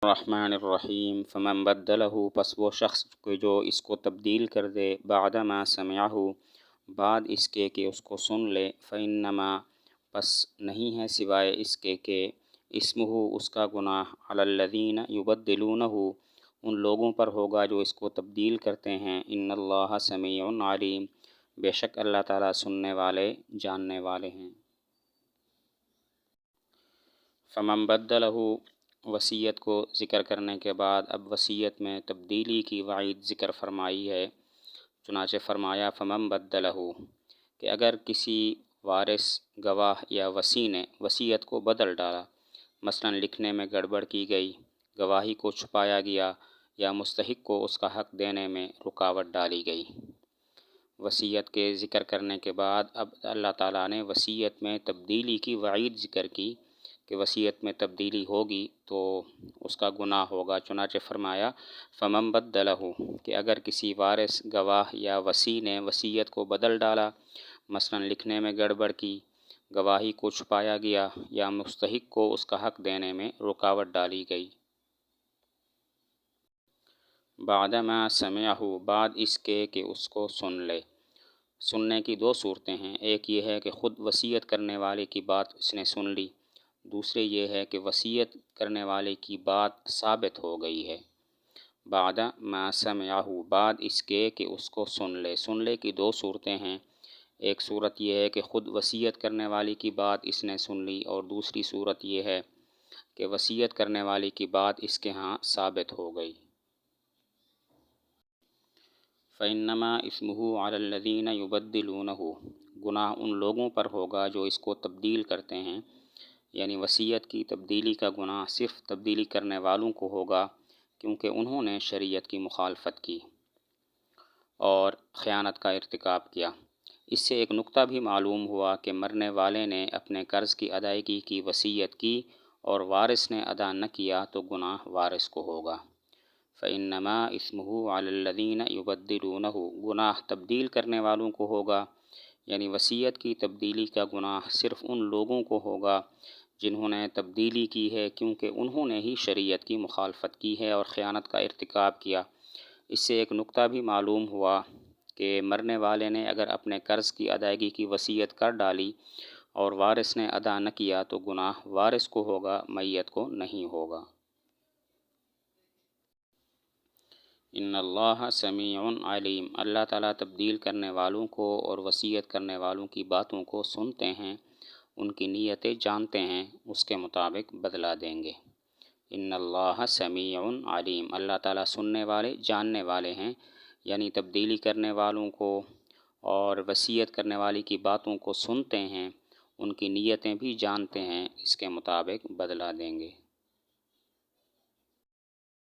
الرحمن الرحیم فمن بدلہ پس وہ شخص جو اس کو تبدیل کر دے بعد ما سمعہ بعد اس کے کہ اس کو سن لے فإنما پس نہیں ہے سوائے اس کے کہ اسمہ اس کا گناہ علی الذین یبدلونہ ان لوگوں پر ہوگا جو اس کو تبدیل کرتے ہیں ان اللہ سمیع علیم بے شک اللہ تعالیٰ سننے والے جاننے والے ہیں۔ فمن بدلہ وصیت کو ذکر کرنے کے بعد اب وصیت میں تبدیلی کی وعید ذکر فرمائی ہے۔ چنانچہ فرمایا فمن بدلہ کہ اگر کسی وارث گواہ یا وصی نے وصیت کو بدل ڈالا، مثلا لکھنے میں گڑبڑ کی گئی، گواہی کو چھپایا گیا یا مستحق کو اس کا حق دینے میں رکاوٹ ڈالی گئی۔ وصیت کے ذکر کرنے کے بعد اب اللہ تعالیٰ نے وصیت میں تبدیلی کی وعید ذکر کی کہ وصیت میں تبدیلی ہوگی تو اس کا گناہ ہوگا۔ چنانچہ فرمایا فمن بدلہ کہ اگر کسی وارث گواہ یا وصی نے وصیت کو بدل ڈالا، مثلا لکھنے میں گڑبڑ کی، گواہی کو چھپایا گیا یا مستحق کو اس کا حق دینے میں رکاوٹ ڈالی گئی۔ بعد ما سمعہ بعد اس کے کہ اس کو سن لے۔ سننے کی دو صورتیں ہیں، ایک یہ ہے کہ خود وصیت کرنے والے کی بات اس نے سن لی، دوسرے یہ ہے کہ وصیت کرنے والے کی بات ثابت ہو گئی ہے۔ بعد ما سمعہ بعد اس کے کہ اس کو سن لے۔ سن لے کی دو صورتیں ہیں، ایک صورت یہ ہے کہ خود وصیت کرنے والی کی بات اس نے سن لی، اور دوسری صورت یہ ہے کہ وصیت کرنے والی کی بات اس کے ہاں ثابت ہو گئی۔ فإنما اسمہ علی الذین یبدلونہ گناہ ان لوگوں پر ہوگا جو اس کو تبدیل کرتے ہیں، یعنی وصیت کی تبدیلی کا گناہ صرف تبدیلی کرنے والوں کو ہوگا، کیونکہ انہوں نے شریعت کی مخالفت کی اور خیانت کا ارتکاب کیا۔ اس سے ایک نقطہ بھی معلوم ہوا کہ مرنے والے نے اپنے قرض کی ادائیگی کی وصیت کی اور وارث نے ادا نہ کیا تو گناہ وارث کو ہوگا۔ فإنما اسمہ علی الذین یبدلونہ گناہ تبدیل کرنے والوں کو ہوگا، یعنی وصیت کی تبدیلی کا گناہ صرف ان لوگوں کو ہوگا جنہوں نے تبدیلی کی ہے، کیونکہ انہوں نے ہی شریعت کی مخالفت کی ہے اور خیانت کا ارتکاب کیا۔ اس سے ایک نقطہ بھی معلوم ہوا کہ مرنے والے نے اگر اپنے قرض کی ادائیگی کی وصیت کر ڈالی اور وارث نے ادا نہ کیا تو گناہ وارث کو ہوگا، میت کو نہیں ہوگا۔ ان اللہ سمیع علیم اللہ تعالیٰ تبدیل کرنے والوں کو اور وصیت کرنے والوں کی باتوں کو سنتے ہیں، ان کی نیتیں جانتے ہیں، اس کے مطابق بدلہ دیں گے۔ ان اللہ سمیع علیم اللہ تعالیٰ سننے والے جاننے والے ہیں، یعنی تبدیلی کرنے والوں کو اور وصیت کرنے والی کی باتوں کو سنتے ہیں، ان کی نیتیں بھی جانتے ہیں، اس کے مطابق بدلہ دیں گے۔